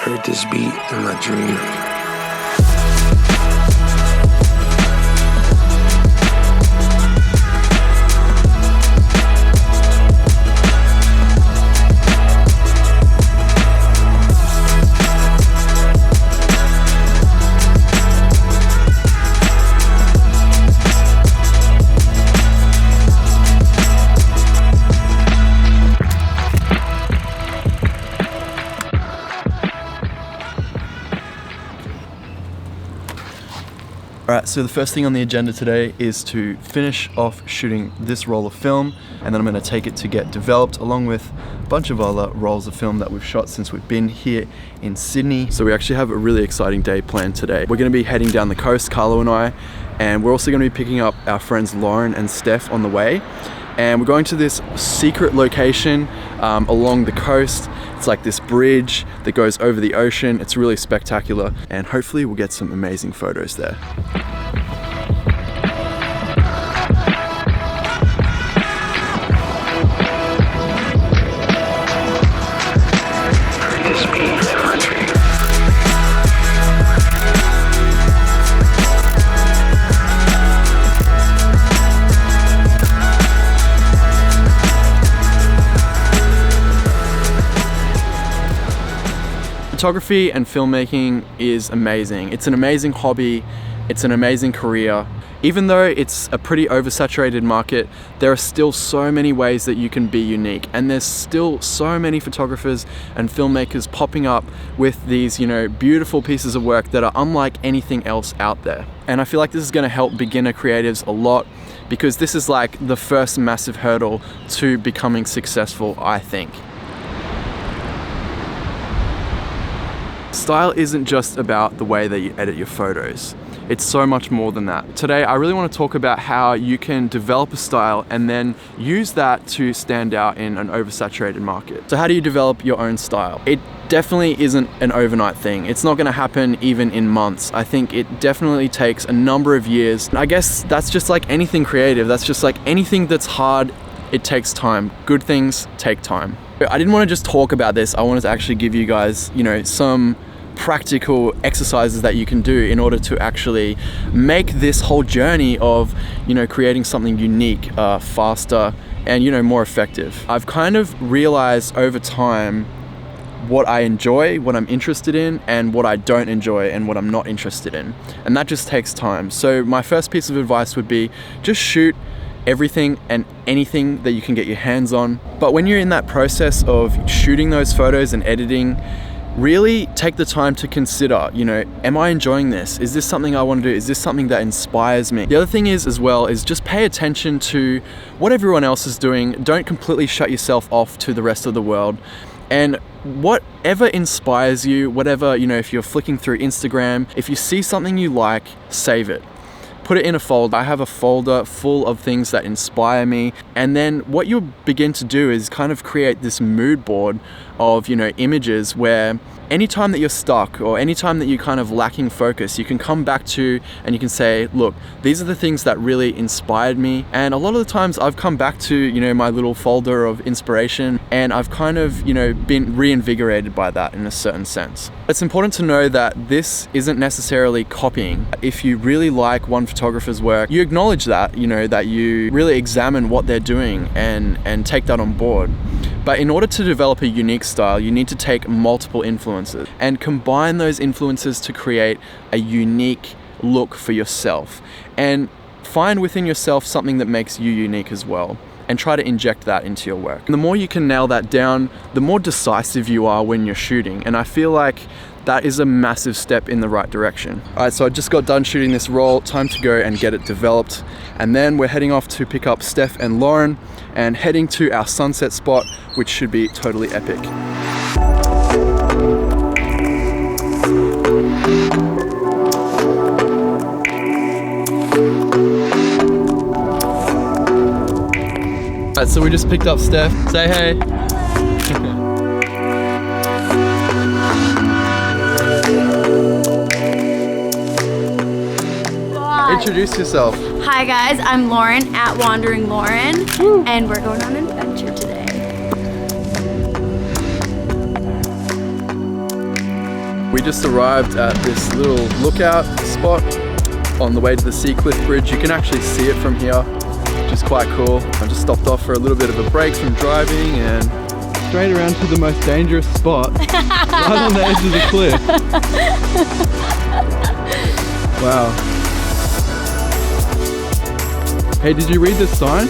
Heard this beat in my dream. Alright, so the first thing on the agenda today is to finish off shooting this roll of film, and then I'm going to take it to get developed along with a bunch of other rolls of film that we've shot since we've been here in Sydney. So we actually have a really exciting day planned today. We're going to be heading down the coast, Carlo and I, and we're also going to be picking up our friends Lauren and Steph on the way. And we're going to this secret location along the coast. It's like this bridge that goes over the ocean. It's really spectacular, and hopefully we'll get some amazing photos there. Photography and filmmaking is amazing. It's an amazing hobby. It's an amazing career. Even though it's a pretty oversaturated market, there are still so many ways that you can be unique. And there's still so many photographers and filmmakers popping up with these, beautiful pieces of work that are unlike anything else out there. And I feel like this is gonna help beginner creatives a lot, because this is like the first massive hurdle to becoming successful, I think. Style isn't just about the way that you edit your photos. It's so much more than that. Today, I really want to talk about how you can develop a style and then use that to stand out in an oversaturated market. So how do you develop your own style? It definitely isn't an overnight thing. It's not going to happen even in months. I think it definitely takes a number of years. I guess that's just like anything creative. That's just like anything that's hard. It takes time. Good things take time. I didn't want to just talk about this. I wanted to actually give you guys, some practical exercises that you can do in order to actually make this whole journey of, creating something unique, faster and, more effective. I've kind of realized over time what I enjoy, what I'm interested in, and what I don't enjoy and what I'm not interested in. And that just takes time. So my first piece of advice would be just shoot everything and anything that you can get your hands on. But when you're in that process of shooting those photos and editing, really take the time to consider, am I enjoying this? Is this something I want to do? Is this something that inspires me? The other thing is just pay attention to what everyone else is doing. Don't completely shut yourself off to the rest of the world. And whatever inspires you, whatever, if you're flicking through Instagram, if you see something you like, save it. Put it in a folder. I have a folder full of things that inspire me. And then what you'll begin to do is kind of create this mood board of, images where anytime that you're stuck or anytime that you're kind of lacking focus, you can come back to and you can say, look, these are the things that really inspired me. And a lot of the times I've come back to, my little folder of inspiration, and I've kind of, been reinvigorated by that in a certain sense. It's important to know that this isn't necessarily copying. If you really like one photographer's work, you acknowledge that, that you really examine what they're doing and take that on board. But in order to develop a unique style, you need to take multiple influences and combine those influences to create a unique look for yourself. And find within yourself something that makes you unique as well, and try to inject that into your work. And the more you can nail that down, the more decisive you are when you're shooting. And I feel like that is a massive step in the right direction. All right, so I just got done shooting this roll. Time to go and get it developed. And then we're heading off to pick up Steph and Lauren and heading to our sunset spot, which should be totally epic. All right, so we just picked up Steph. Say hey. Introduce yourself. Hi guys, I'm Lauren at Wandering Lauren. Woo. And we're going on an adventure today. We just arrived at this little lookout spot on the way to the Sea Cliff Bridge. You can actually see it from here, which is quite cool. I just stopped off for a little bit of a break from driving and straight around to the most dangerous spot, right on the edge of the cliff. Wow. Hey, did you read this sign?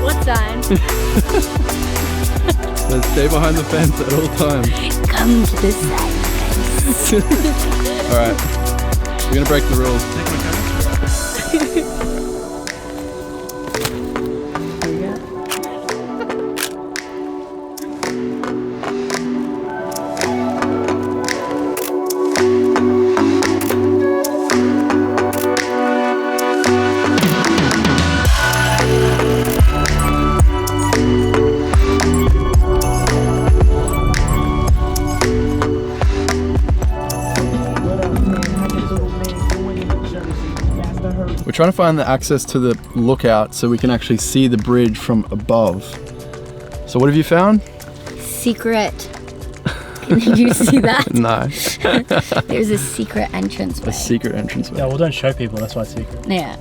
What sign? Let's stay behind the fence at all times. Come to this side. Alright, we're gonna break the rules. We're trying to find the access to the lookout so we can actually see the bridge from above. So what have you found? Secret. Did you see that? No. There's a secret entrance. A secret entrance. Yeah, well, don't show people. That's why it's secret. Yeah.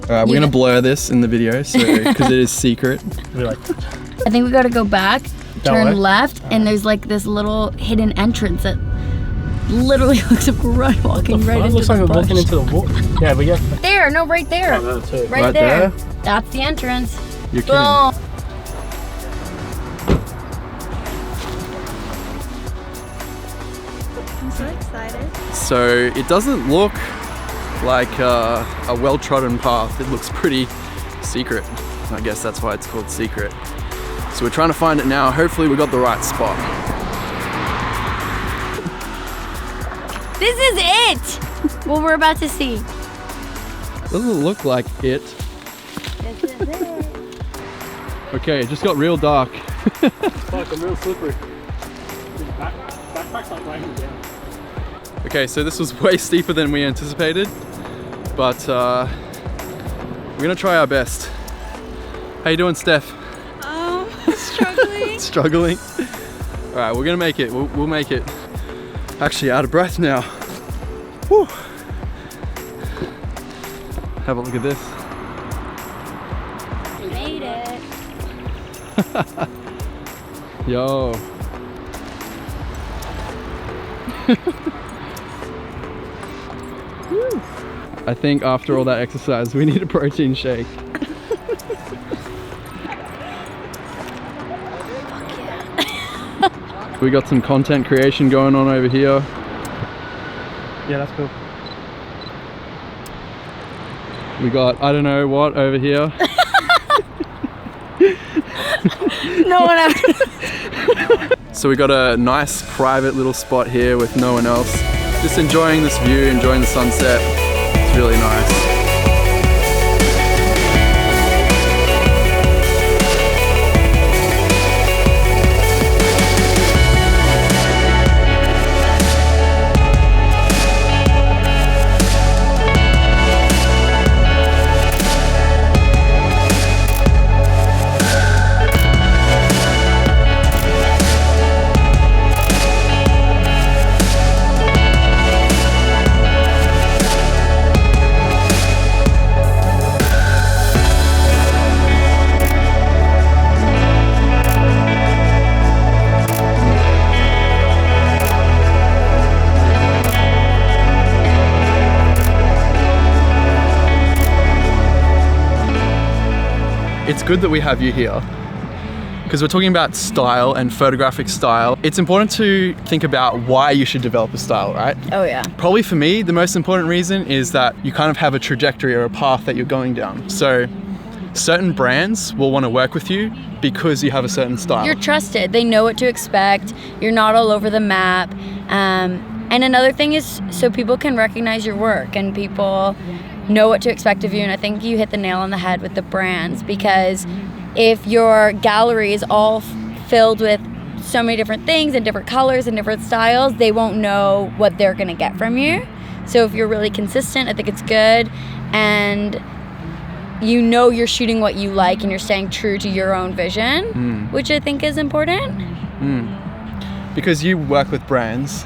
Alright, we're gonna blur this in the video, so because it is secret. We're like, I think we gotta go back, turn way? left, and there's like this little hidden entrance that literally looks like we're walking right into looks the like we're bush. walking into the wall. Yeah, we get. There, no, right there. Oh, no, too. Right there. That's the entrance. You're kidding. Boom. I'm so excited. So it doesn't look like a well-trodden path. It looks pretty secret. I guess that's why it's called secret. So we're trying to find it now. Hopefully we got the right spot. This is it! What we're about to see. Doesn't look like it. This is it. Okay, it just got real dark. It's like I'm real slippery. Backpack's like raining down. Okay, so this was way steeper than we anticipated, but we're gonna try our best. How you doing, Steph? Struggling. Struggling? All right, we're gonna make it. We'll make it. Actually, out of breath now. Whew. Have a look at this. We made it. Yo. I think after all that exercise, we need a protein shake. We got some content creation going on over here. Yeah, that's cool. We got, I don't know what over here. No one ever. So we got a nice private little spot here with no one else. Just enjoying this view, enjoying the sunset. It's really nice. It's good that we have you here because we're talking about style and photographic style. It's important to think about why you should develop a style, right? Oh yeah. Probably for me, the most important reason is that you kind of have a trajectory or a path that you're going down. So certain brands will want to work with you because you have a certain style. You're trusted. They know what to expect. You're not all over the map. And another thing is so people can recognize your work and people know what to expect of you. And I think you hit the nail on the head with the brands, because if your gallery is all filled with so many different things and different colors and different styles, they won't know what they're gonna get from you. So if you're really consistent, I think it's good. And you know you're shooting what you like and you're staying true to your own vision, which I think is important. because you work with brands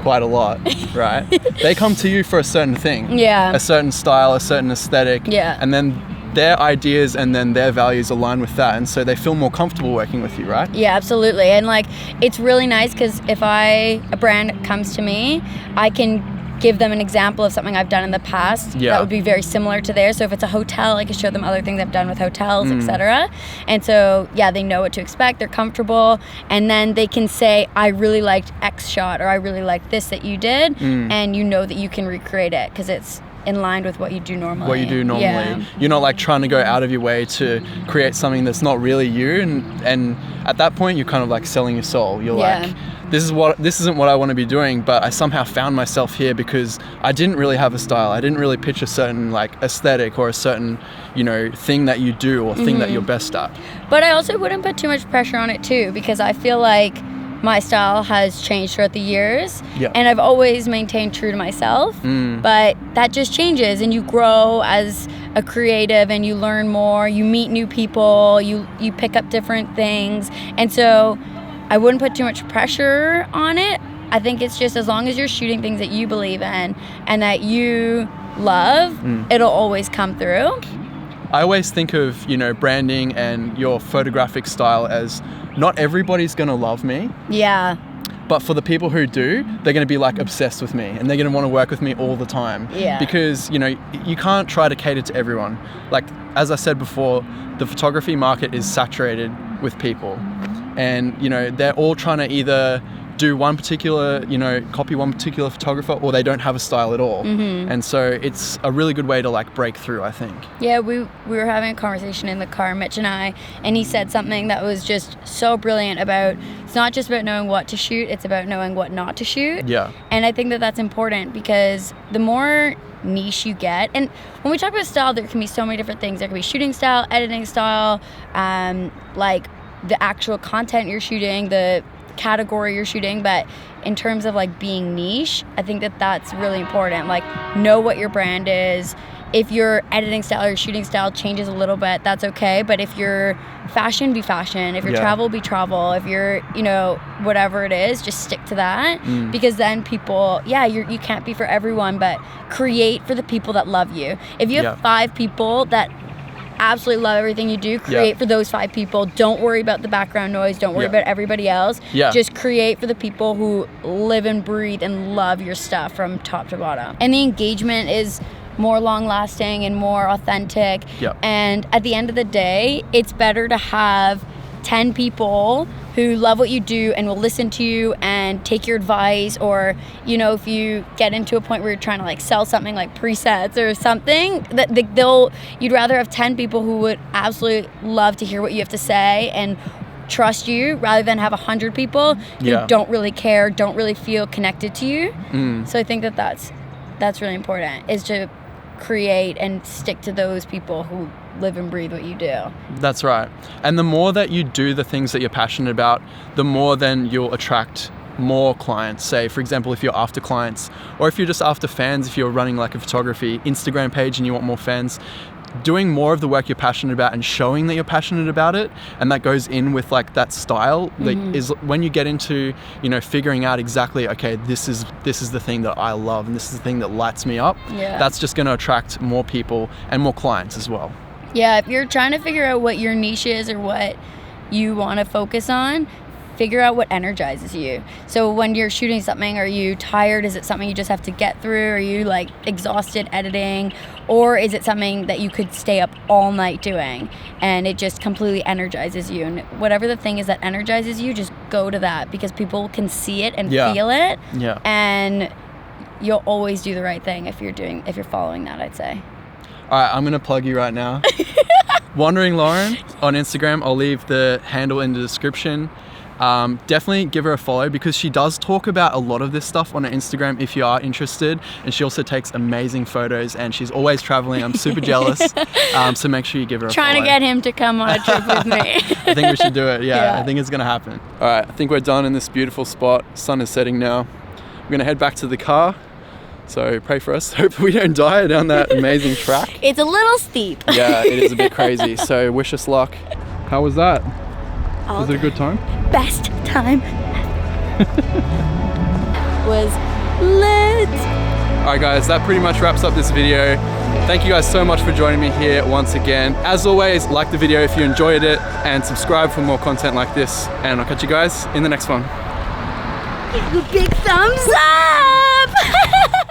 quite a lot, right? They come to you for a certain thing, Yeah. a certain style, a certain aesthetic, Yeah. and then their ideas and then their values align with that, and so they feel more comfortable working with you, right? Yeah, absolutely. And like, it's really nice because if a brand comes to me, I can give them an example of something I've done in the past Yeah. that would be very similar to theirs. So if it's a hotel, I can show them other things I've done with hotels, etc. And so, yeah, they know what to expect. They're comfortable. And then they can say, I really liked X shot, or I really liked this that you did. And you know that you can recreate it because it's in line with what you do normally. What you do normally. Yeah. You're not like trying to go out of your way to create something that's not really you, and at that point you're kind of like selling your soul. You're Yeah. like, this isn't what I want to be doing, but I somehow found myself here because I didn't really have a style. I didn't really pitch a certain like aesthetic or a certain, you know, thing that you do or thing that you're best at. But I also wouldn't put too much pressure on it too, because I feel like my style has changed throughout the years, Yeah. and I've always maintained true to myself. But that just changes, and you grow as a creative, and you learn more. You meet new people. You pick up different things, and so I wouldn't put too much pressure on it. I think it's just as long as you're shooting things that you believe in and that you love, it'll always come through. I always think of, you know, branding and your photographic style as not everybody's gonna love me, Yeah. but for the people who do, they're going to be like obsessed with me, and they're going to want to work with me all the time. Yeah. Because, you know, you can't try to cater to everyone. Like, as I said before, the photography market is saturated with people, and, you know, they're all trying to either do one particular, you know, copy one particular photographer, or they don't have a style at all. And so it's a really good way to like break through, I think. Yeah, we were having a conversation in the car, Mitch and I, and he said something that was just so brilliant about, it's not just about knowing what to shoot, it's about knowing what not to shoot. Yeah. And I think that that's important, because the more niche you get, and when we talk about style, there can be so many different things. There can be shooting style, editing style, like the actual content you're shooting, the category you're shooting, but in terms of like being niche, I think that that's really important. Like, know what your brand is. If your editing style or your shooting style changes a little bit, that's okay. But if your fashion, be fashion. If your travel, be travel. If you're, you know, whatever it is, just stick to that. Because then people, you can't be for everyone, but create for the people that love you. If you have 5 people that absolutely love everything you do, create for those 5 people. Don't worry about the background noise. Don't worry about everybody else. Just create for the people who live and breathe and love your stuff from top to bottom. And the engagement is more long lasting and more authentic. And at the end of the day, it's better to have 10 people who love what you do and will listen to you and take your advice, or, you know, if you get into a point where you're trying to like sell something like presets or something, that you'd rather have 10 people who would absolutely love to hear what you have to say and trust you, rather than have 100 people who don't really care, don't really feel connected to you. So I think that that's really important, is to create and stick to those people who live and breathe what you do. That's right. And the more that you do the things that you're passionate about, the more then you'll attract more clients. Say, for example, if you're after clients, or if you're just after fans, if you're running like a photography Instagram page and you want more fans, doing more of the work you're passionate about and showing that you're passionate about it, and that goes in with like that style, like, is when you get into, you know, figuring out exactly, okay, this is the thing that I love and this is the thing that lights me up. That's just going to attract more people and more clients as well. Yeah, if you're trying to figure out what your niche is or what you want to focus on, figure out what energizes you. So when you're shooting something, are you tired? Is it something you just have to get through? Are you like exhausted editing? Or is it something that you could stay up all night doing and it just completely energizes you? And whatever the thing is that energizes you, just go to that, because people can see it and feel it. And you'll always do the right thing if you're following that, I'd say. All right, I'm going to plug you right now. Wandering Lauren on Instagram. I'll leave the handle in the description. Definitely give her a follow, because she does talk about a lot of this stuff on her Instagram if you are interested. And she also takes amazing photos, and she's always traveling. I'm super jealous. So make sure you give her a follow. Trying to get him to come on a trip with me. I think we should do it. Yeah, I think it's going to happen. All right, I think we're done in this beautiful spot. Sun is setting now. We're going to head back to the car. So pray for us. Hope we don't die down that amazing track. It's a little steep. Yeah, it is a bit crazy. So wish us luck. How was that? Was it a good time? Best time. Was lit. Alright guys, that pretty much wraps up this video. Thank you guys so much for joining me here once again. As always, like the video if you enjoyed it and subscribe for more content like this. And I'll catch you guys in the next one. Big thumbs up!